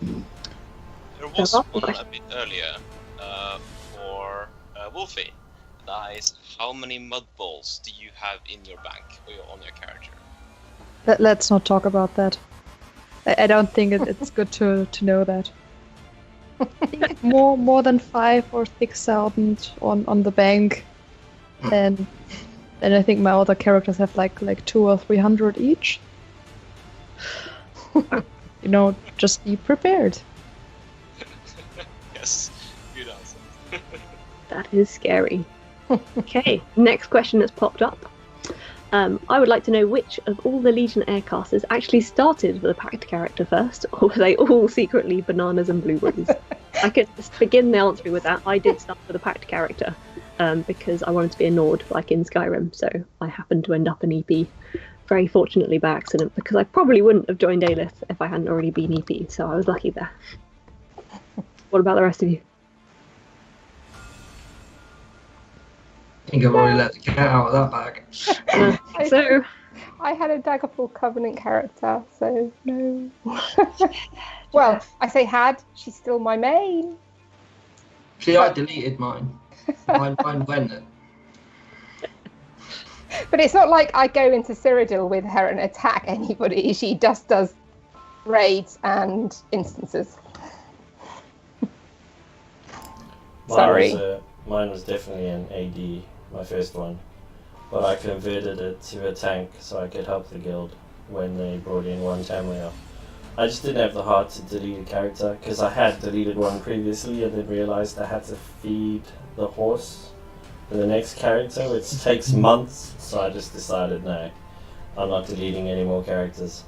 S7: There was one a bit earlier for Wolfie. That is, how many mud balls do you have in your bank or on your character?
S4: Let's not talk about that. I don't think it's good to know that. I think more than 5,000 or 6,000 on the bank, and I think my other characters have like 200 or 300 each. Just be prepared.
S7: Yes, good answer.
S1: That is scary. Okay, next question that's popped up. I would like to know which of all the Legion aircasters actually started with a packed character first, or were they all secretly bananas and blueberries? I could just begin the answer with that. I did start with a packed character because I wanted to be a Nord like in Skyrim, so I happened to end up an EP very fortunately by accident, because I probably wouldn't have joined Alith if I hadn't already been EP, so I was lucky there. What about the rest of you?
S2: I think I've already let the cat out of that bag.
S1: So
S3: I had a Daggerfall Covenant character, so no. Well, I say had, she's still my main.
S2: See, I deleted mine. Mine went.
S3: But it's not like I go into Cyrodiil with her and attack anybody. She just does raids and instances. Sorry.
S9: Mine was definitely an AD, my first one. But I converted it to a tank so I could help the guild when they brought in one Tamriel. I just didn't have the heart to delete a character because I had deleted one previously and then realised I had to feed the horse for the next character, which takes months, so I just decided no, I'm not deleting any more characters.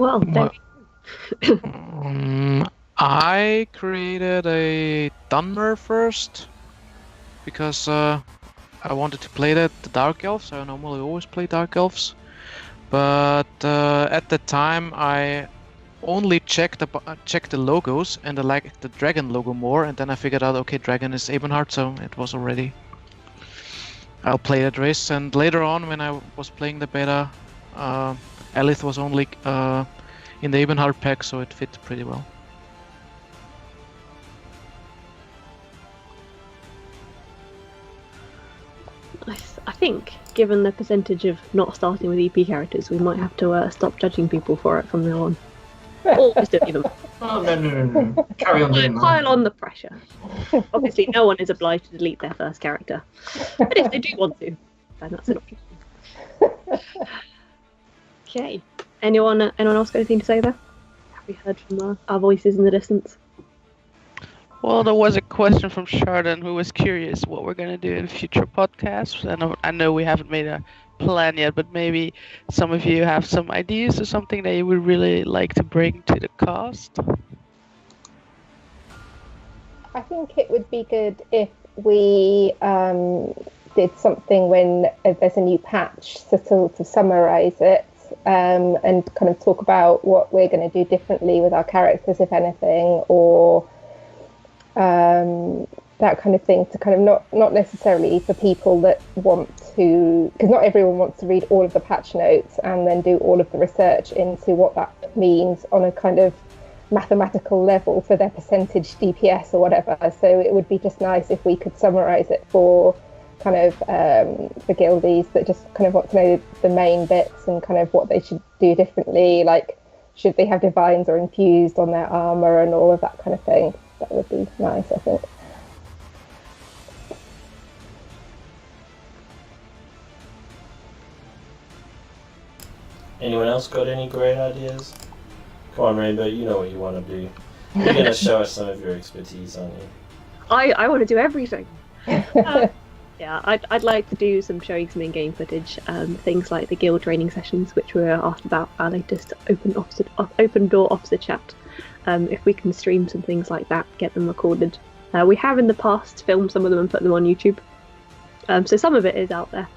S1: well,
S6: I created a Dunmer first because I wanted to play the Dark Elves. I normally always play Dark Elves, but at the time I only checked the logos and I liked the dragon logo more, and then I figured out, okay, dragon is Ebenhard, so it was already, I'll play that race. And later on when I was playing the beta, Alith was only in the Ebenhard pack, so it fit pretty well.
S1: I think, given the percentage of not starting with EP characters, we might have to stop judging people for it from now on. Always delete them.
S2: Oh, no. Carry on doing that.
S1: Pile on the pressure. Obviously, no one is obliged to delete their first character. But if they do want to, then that's an option. Okay. Anyone else got anything to say there? Have we heard from our voices in the distance?
S8: Well, there was a question from Chardon who was curious what we're going to do in future podcasts. And I know we haven't made a plan yet, but maybe some of you have some ideas or something that you would really like to bring to the cast.
S3: I think it would be good if we did something when there's a new patch to summarise it and kind of talk about what we're going to do differently with our characters, if anything, or that kind of thing, to kind of not necessarily for people that want to, because not everyone wants to read all of the patch notes and then do all of the research into what that means on a kind of mathematical level for their percentage DPS or whatever. So it would be just nice if we could summarise it for kind of the guildies that just kind of want to know the main bits and kind of what they should do differently, like should they have divines or infused on their armour and all of that kind of thing. That would be nice, I think.
S9: Anyone else got any great ideas? Come on, Rainbow, you know what you want to do. You're going to show us some of your expertise, aren't you?
S1: I want to do everything. Yeah, I'd like to do showing some in-game footage, things like the guild training sessions, which we were asked about our latest open door officer chat. If we can stream some things like that, get them recorded. We have in the past filmed some of them and put them on YouTube. So some of it is out there,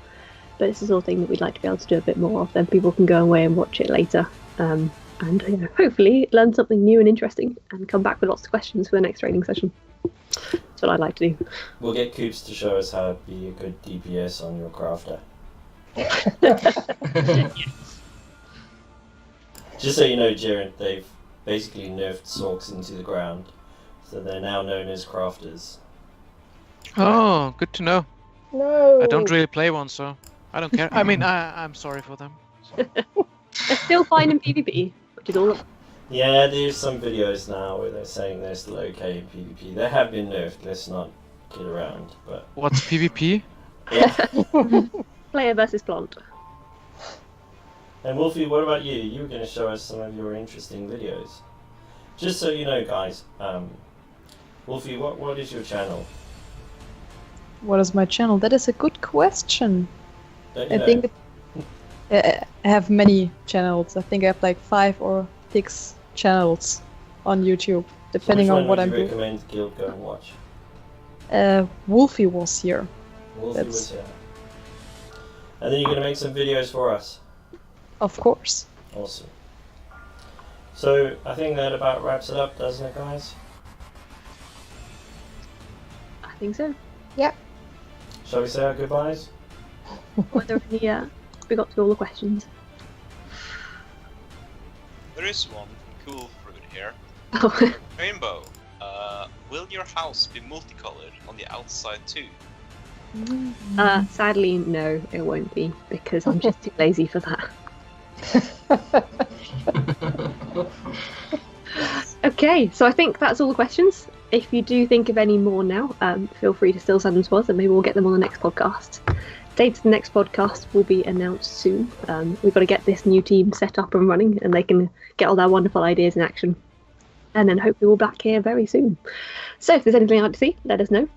S1: but it's the sort of thing that we'd like to be able to do a bit more of. Then people can go away and watch it later, and hopefully learn something new and interesting, and come back with lots of questions for the next training session. That's what I'd like to do.
S9: We'll get Coops to show us how to be a good DPS on your crafter. Just so you know, Jared, they've basically nerfed Sorks into the ground, so they're now known as crafters.
S6: Oh, good to know.
S3: No.
S6: I don't really play one, so I don't care. I mean, I'm sorry for them.
S1: They're still fine in PvP, which is all.
S9: Yeah, there's some videos now where they're saying they're still okay in PvP. They have been nerfed, let's not kid around, but...
S6: What's PvP?
S9: Yeah.
S1: Player versus plant.
S9: And Wolfie, what about you? You were going to show us some of your interesting videos. Just so you know, guys, Wolfie, what is your channel?
S4: What is my channel? That is a good question. I think I have many channels. I think I have like 5 or 6 channels on YouTube, depending on what I'm doing.
S9: Which one would you recommend Guild go and watch?
S4: Wolfie was here.
S9: Wolfie was here. And then you're going to make some videos for us.
S4: Of course.
S9: Awesome. So I think that about wraps it up, doesn't it, guys?
S1: I think so.
S3: Yep.
S9: Shall we say our goodbyes?
S1: Were there any, we got through all the questions.
S7: There is one cool fruit here.
S1: Oh.
S7: Rainbow. Will your house be multicolored on the outside too?
S1: Sadly, no, it won't be, because I'm just too lazy for that. Okay, so I think that's all the questions. If you do think of any more now, feel free to still send them to us and maybe we'll get them on the next podcast. Dates of the next podcast will be announced soon. We've got to get this new team set up and running and they can get all their wonderful ideas in action. And then hopefully we'll be back here very soon. So if there's anything you'd like to see, let us know.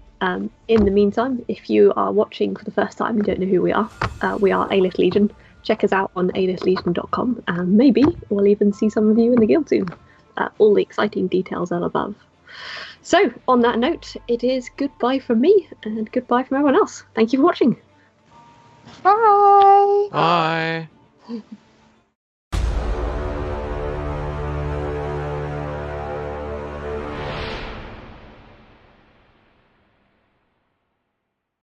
S1: In the meantime, if you are watching for the first time and don't know who we are Alith Legion. Check us out on alithlegion.com and maybe we'll even see some of you in the guild soon. All the exciting details are above. So, on that note, it is goodbye from me and goodbye from everyone else. Thank you for watching.
S3: Bye.
S6: Bye.